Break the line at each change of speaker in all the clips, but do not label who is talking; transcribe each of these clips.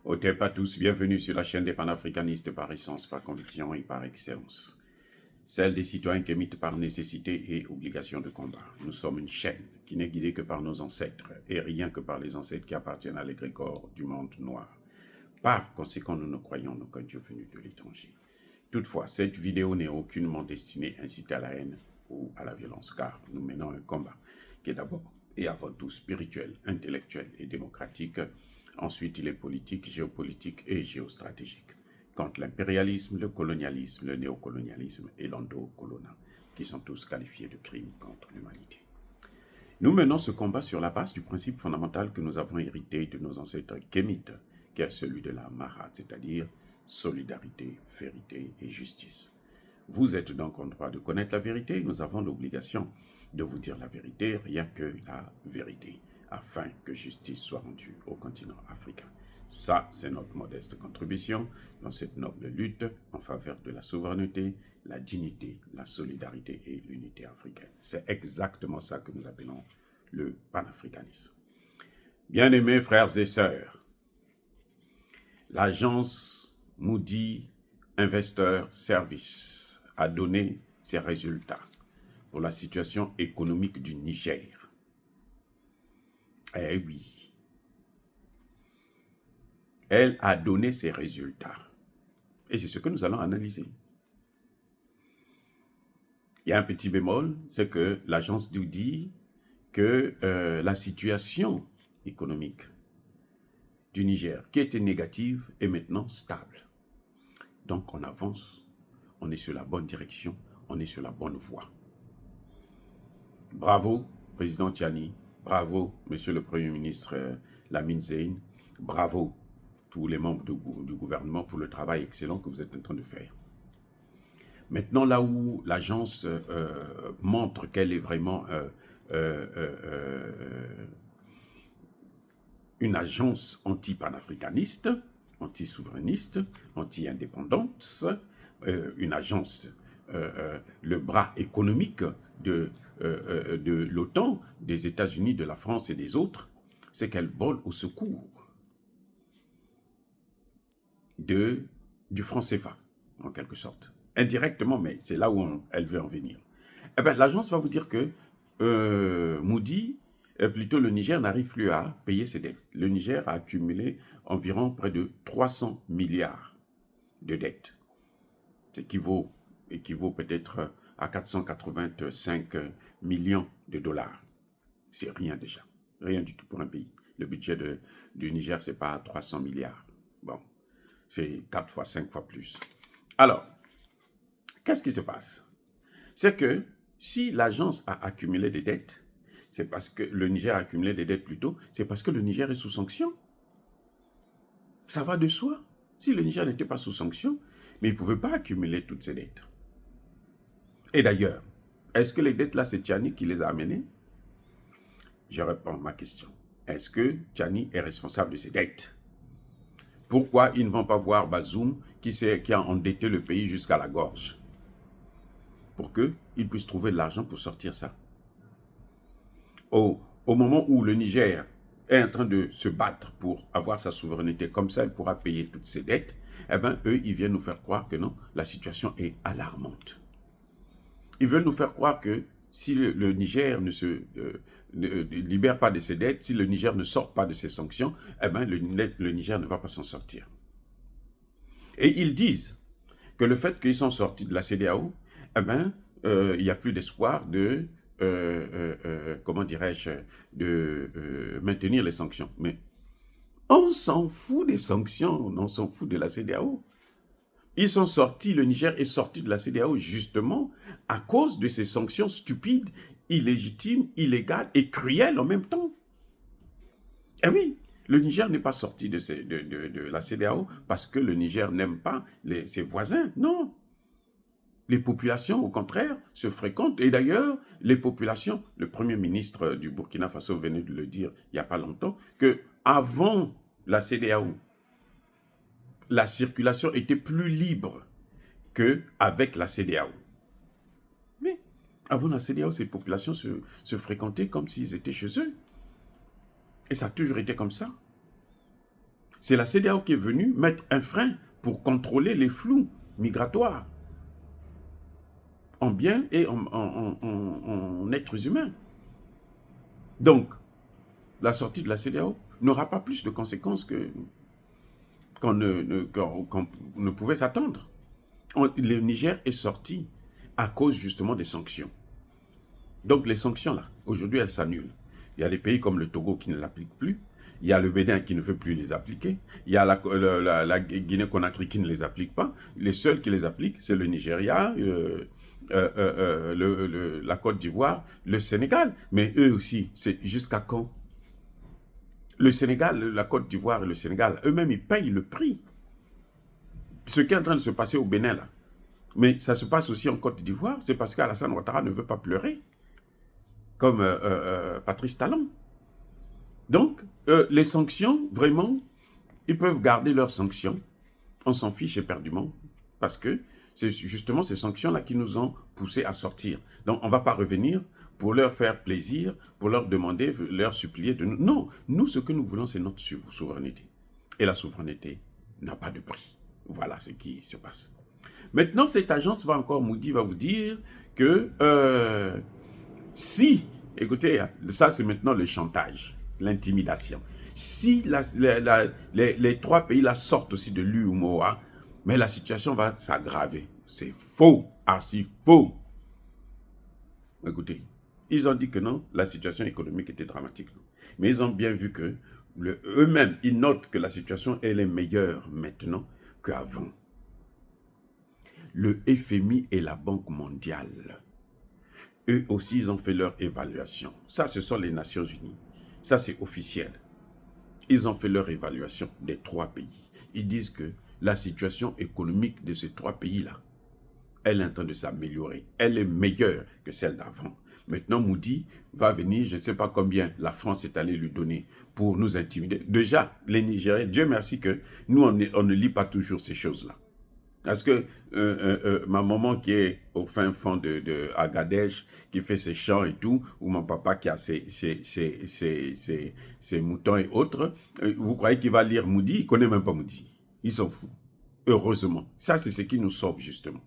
Au TEP à tous, bienvenue sur la chaîne des panafricanistes par essence, par conviction et par excellence. Celle des citoyens qui émitent par nécessité et obligation de combat. Nous sommes une chaîne qui n'est guidée que par nos ancêtres et rien que par les ancêtres qui appartiennent à l'égrégore du monde noir. Par conséquent, nous ne croyons en aucun Dieu venu de l'étranger. Toutefois, cette vidéo n'est aucunement destinée à inciter à la haine ou à la violence, car nous menons un combat qui est d'abord et avant tout spirituel, intellectuel et démocratique. Ensuite, il est politique, géopolitique et géostratégique, contre l'impérialisme, le colonialisme, le néocolonialisme et l'endocolona, qui sont tous qualifiés de crimes contre l'humanité. Nous menons ce combat sur la base du principe fondamental que nous avons hérité de nos ancêtres kémites, qui est celui de la Mahat, c'est-à-dire solidarité, vérité et justice. Vous êtes donc en droit de connaître la vérité, nous avons l'obligation de vous dire la vérité, rien que la vérité, afin que justice soit rendue au continent africain. Ça, c'est notre modeste contribution dans cette noble lutte en faveur de la souveraineté, la dignité, la solidarité et l'unité africaine. C'est exactement ça que nous appelons le panafricanisme. Bien-aimés frères et sœurs, l'agence Moody Investor Service a donné ses résultats pour la situation économique du Niger. Eh oui. Elle a donné ses résultats. Et c'est ce que nous allons analyser. Il y a un petit bémol, c'est que l'agence nous dit que la situation économique du Niger, qui était négative, est maintenant stable. Donc on avance, on est sur la bonne direction, on est sur la bonne voie. Bravo, président Tiani, bravo, monsieur le Premier ministre Lamine Zeine, bravo, tous les membres du gouvernement pour le travail excellent que vous êtes en train de faire. Maintenant, là où l'agence montre qu'elle est vraiment une agence anti-panafricaniste, anti-souverainiste, anti-indépendante, une agence, le bras économique de l'OTAN, des États-Unis, de la France et des autres, c'est qu'elle vole au secours du franc CFA, en quelque sorte. Indirectement, mais c'est là où elle veut en venir. Eh bien, l'agence va vous dire que Moody, plutôt le Niger, n'arrive plus à payer ses dettes. Le Niger a accumulé environ près de 300 milliards de dettes. Ce qui équivaut peut-être à 485 millions de dollars. C'est rien déjà. Rien du tout pour un pays. Le budget du Niger, ce n'est pas 300 milliards. Bon, c'est 4 fois, 5 fois plus. Alors, qu'est-ce qui se passe? C'est que si l'agence a accumulé des dettes, c'est parce que le Niger a accumulé des dettes plutôt, c'est parce que le Niger est sous sanction. Ça va de soi. Si le Niger n'était pas sous sanction, mais il ne pouvait pas accumuler toutes ces dettes. Et d'ailleurs, est-ce que les dettes là, c'est Tiani qui les a amenées? Je réponds à ma question. Est-ce que Tiani est responsable de ces dettes? Pourquoi ils ne vont pas voir Bazoum qui a endetté le pays jusqu'à la gorge? Pour qu'ils puissent trouver de l'argent pour sortir ça. Au moment où le Niger est en train de se battre pour avoir sa souveraineté, comme ça, il pourra payer toutes ses dettes, eh bien, eux, ils viennent nous faire croire que non, la situation est alarmante. Ils veulent nous faire croire que si le Niger ne se libère pas de ses dettes, si le Niger ne sort pas de ses sanctions, eh bien, le Niger ne va pas s'en sortir. Et ils disent que le fait qu'ils sont sortis de la CEDEAO, eh bien, il n'y a plus d'espoir de, comment dirais-je, de maintenir les sanctions. Mais on s'en fout des sanctions, on s'en fout de la CEDEAO. Ils sont sortis, le Niger est sorti de la CEDEAO justement à cause de ces sanctions stupides, illégitimes, illégales et cruelles en même temps. Eh oui, le Niger n'est pas sorti de la CEDEAO parce que le Niger n'aime pas ses voisins, non. Les populations, au contraire, se fréquentent. Et d'ailleurs, les populations, le Premier ministre du Burkina Faso venait de le dire il n'y a pas longtemps, qu'avant la CEDEAO, la circulation était plus libre qu'avec la CEDEAO. Mais avant la CEDEAO, ces populations se fréquentaient comme s'ils étaient chez eux. Et ça a toujours été comme ça. C'est la CEDEAO qui est venue mettre un frein pour contrôler les flux migratoires en biens et en êtres humains. Donc, la sortie de la CEDEAO n'aura pas plus de conséquences qu'on ne pouvait s'attendre. Le Niger est sorti à cause justement des sanctions. Donc les sanctions là, aujourd'hui elles s'annulent. Il y a des pays comme le Togo qui ne l'appliquent plus, il y a le Bénin qui ne veut plus les appliquer, il y a la Guinée-Conakry qui ne les applique pas. Les seuls qui les appliquent, c'est le Nigeria, la Côte d'Ivoire, le Sénégal. Mais eux aussi, c'est jusqu'à quand? Le Sénégal, la Côte d'Ivoire et le Sénégal, eux-mêmes, ils payent le prix. Ce qui est en train de se passer au Bénin, là. Mais ça se passe aussi en Côte d'Ivoire, c'est parce qu'Alassane Ouattara ne veut pas pleurer, comme Patrice Talon. Donc, les sanctions, vraiment, ils peuvent garder leurs sanctions. On s'en fiche éperdument, parce que c'est justement ces sanctions-là qui nous ont poussés à sortir. Donc, on ne va pas revenir pour leur faire plaisir, pour leur demander, leur supplier de nous. Non, nous, ce que nous voulons, c'est notre souveraineté. Et la souveraineté n'a pas de prix. Voilà ce qui se passe. Maintenant, cette agence Moody va vous dire que si, écoutez, ça c'est maintenant le chantage, l'intimidation. Si les trois pays-là sortent aussi de l'UMOA, mais la situation va s'aggraver. C'est faux, archi faux. Écoutez, ils ont dit que non, la situation économique était dramatique. Mais ils ont bien vu que eux-mêmes, ils notent que la situation elle est meilleure maintenant qu'avant. Le FMI et la Banque mondiale, eux aussi, ils ont fait leur évaluation. Ça, ce sont les Nations Unies. Ça, c'est officiel. Ils ont fait leur évaluation des trois pays. Ils disent que la situation économique de ces trois pays-là, elle est en train de s'améliorer. Elle est meilleure que celle d'avant. Maintenant, Moody va venir, je ne sais pas combien la France est allée lui donner pour nous intimider. Déjà, les Nigériens, Dieu merci que nous, on ne lit pas toujours ces choses-là. Parce que ma maman qui est au fin fond de Agadèche, qui fait ses champs et tout, ou mon papa qui a ses moutons et autres, vous croyez qu'il va lire Moody? Il ne connaît même pas Moody. Ils s'en foutent. Heureusement. Ça, c'est ce qui nous sauve justement.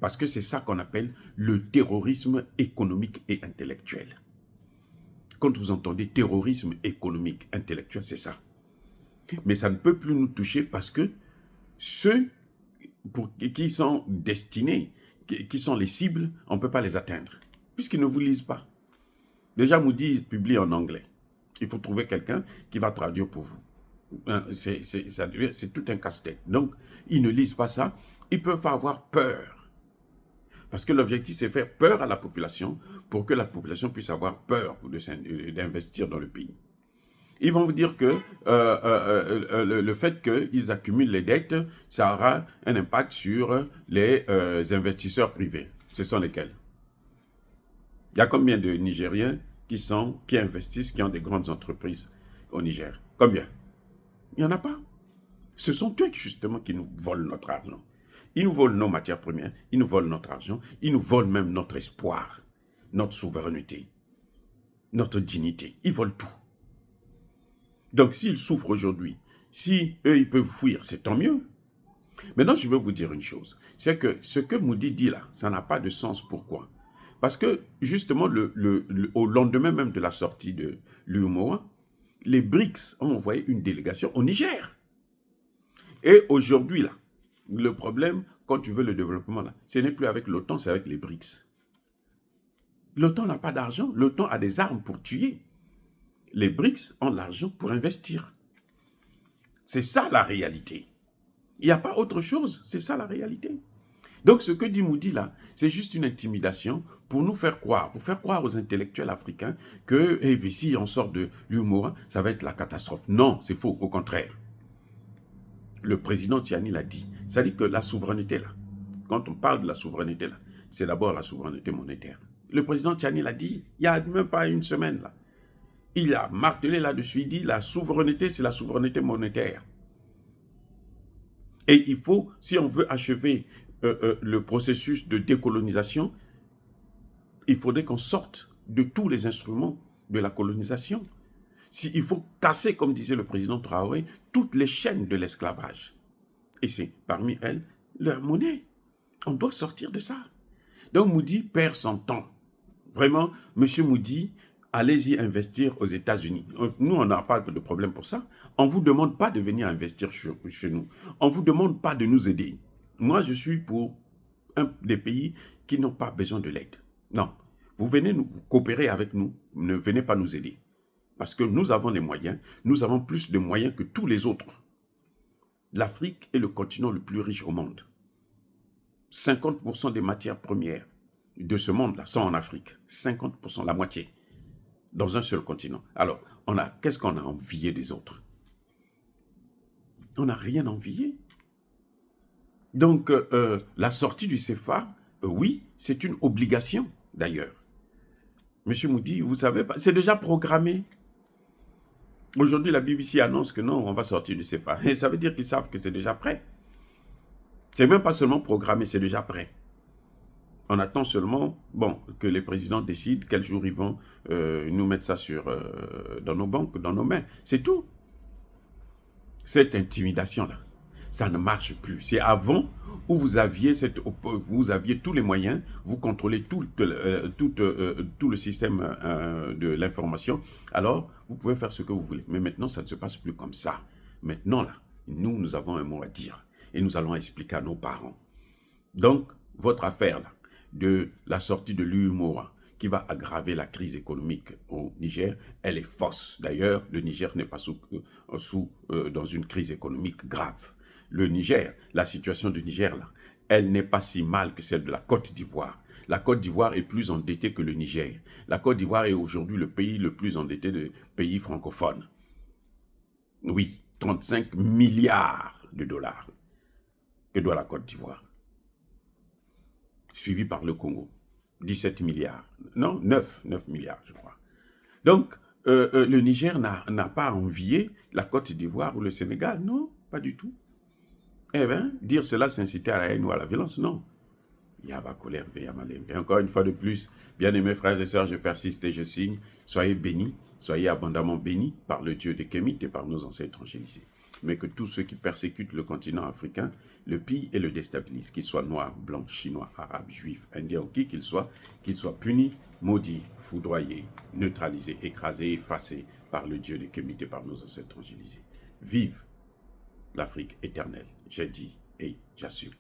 Parce que c'est ça qu'on appelle le terrorisme économique et intellectuel. Quand vous entendez terrorisme économique, intellectuel, c'est ça. Mais ça ne peut plus nous toucher parce que ceux qui sont destinés, qui sont les cibles, on ne peut pas les atteindre, puisqu'ils ne vous lisent pas. Déjà, Moody publie en anglais. Il faut trouver quelqu'un qui va traduire pour vous. C'est tout un casse-tête. Donc, ils ne lisent pas ça. Ils peuvent pas avoir peur. Parce que l'objectif, c'est faire peur à la population pour que la population puisse avoir peur d'investir dans le pays. Ils vont vous dire que le fait qu'ils accumulent les dettes, ça aura un impact sur les investisseurs privés. Ce sont lesquels? Il y a combien de Nigériens qui investissent, qui ont des grandes entreprises au Niger? Combien? Il n'y en a pas. Ce sont eux justement qui nous volent notre argent. Ils nous volent nos matières premières, ils nous volent notre argent, ils nous volent même notre espoir, notre souveraineté, notre dignité. Ils volent tout. Donc, s'ils souffrent aujourd'hui, si eux, ils peuvent fuir, c'est tant mieux. Maintenant, je veux vous dire une chose. C'est que ce que Moody dit là, ça n'a pas de sens. Pourquoi? Parce que, justement, au lendemain même de la sortie de l'UMOA, les BRICS ont envoyé une délégation au Niger. Et aujourd'hui, là, le problème, quand tu veux le développement, là, ce n'est plus avec l'OTAN, c'est avec les BRICS. L'OTAN n'a pas d'argent. L'OTAN a des armes pour tuer. Les BRICS ont l'argent pour investir. C'est ça la réalité. Il n'y a pas autre chose. C'est ça la réalité. Donc ce que dit Moody là, c'est juste une intimidation pour nous faire croire, pour faire croire aux intellectuels africains que si on sort de l'UMOA, ça va être la catastrophe. Non, c'est faux, au contraire. Le président Tiani l'a dit. Ça dit que la souveraineté là, quand on parle de la souveraineté là, c'est d'abord la souveraineté monétaire. Le président Tiani l'a dit il n'y a même pas une semaine là. Il a martelé là-dessus, il dit la souveraineté, c'est la souveraineté monétaire. Et il faut, si on veut achever le processus de décolonisation, il faudrait qu'on sorte de tous les instruments de la colonisation. Il faut casser, comme disait le président Traoré, toutes les chaînes de l'esclavage. Et c'est parmi elles leur monnaie. On doit sortir de ça. Donc Moody perd son temps. Vraiment, M. Moody, allez-y investir aux États-Unis. Nous, on n'a pas de problème pour ça. On ne vous demande pas de venir investir chez nous. On ne vous demande pas de nous aider. Moi, je suis pour des pays qui n'ont pas besoin de l'aide. Non. Vous venez vous coopérer avec nous, ne venez pas nous aider. Parce que nous avons les moyens, nous avons plus de moyens que tous les autres. L'Afrique est le continent le plus riche au monde. 50% des matières premières de ce monde-là sont en Afrique. 50%, la moitié, dans un seul continent. Alors, qu'est-ce qu'on a envié des autres? On n'a rien envié. Donc, la sortie du CFA, oui, c'est une obligation, d'ailleurs. Monsieur Moody, vous savez pas, c'est déjà programmé. Aujourd'hui, la BBC annonce que non, on va sortir du CFA. Et ça veut dire qu'ils savent que c'est déjà prêt. C'est même pas seulement programmé, c'est déjà prêt. On attend seulement, que les présidents décident quel jour ils vont nous mettre ça dans nos banques, dans nos mains. C'est tout. Cette intimidation-là, ça ne marche plus. C'est avant où vous aviez tous les moyens, vous contrôlez tout le système de l'information. Alors, vous pouvez faire ce que vous voulez. Mais maintenant, ça ne se passe plus comme ça. Maintenant, là, nous avons un mot à dire. Et nous allons expliquer à nos parents. Donc, votre affaire, là, de la sortie de l'UMOA, qui va aggraver la crise économique au Niger, elle est fausse. D'ailleurs, le Niger n'est pas dans une crise économique grave. Le Niger, la situation du Niger, là, elle n'est pas si mal que celle de la Côte d'Ivoire. La Côte d'Ivoire est plus endettée que le Niger. La Côte d'Ivoire est aujourd'hui le pays le plus endetté des pays francophones. Oui, 35 milliards de dollars que doit la Côte d'Ivoire. Suivi par le Congo. 17 milliards. Non, 9 milliards, je crois. Donc, le Niger n'a pas envié la Côte d'Ivoire ou le Sénégal. Non, pas du tout. Eh bien, dire cela, c'est inciter à la haine ou à la violence. Non. Yaba colère, Veyamalem. Et encore une fois de plus, bien-aimés frères et sœurs, je persiste et je signe. Soyez bénis, soyez abondamment bénis par le Dieu des Kémites et par nos ancêtres angélisés. Mais que tous ceux qui persécutent le continent africain le pillent et le déstabilisent, qu'ils soient noirs, blancs, chinois, arabes, juifs, indiens ou qui qu'ils soient punis, maudits, foudroyés, neutralisés, écrasés, effacés par le Dieu des Kémites et par nos ancêtres angélisés. Vive l'Afrique éternelle, j'ai dit et j'assume.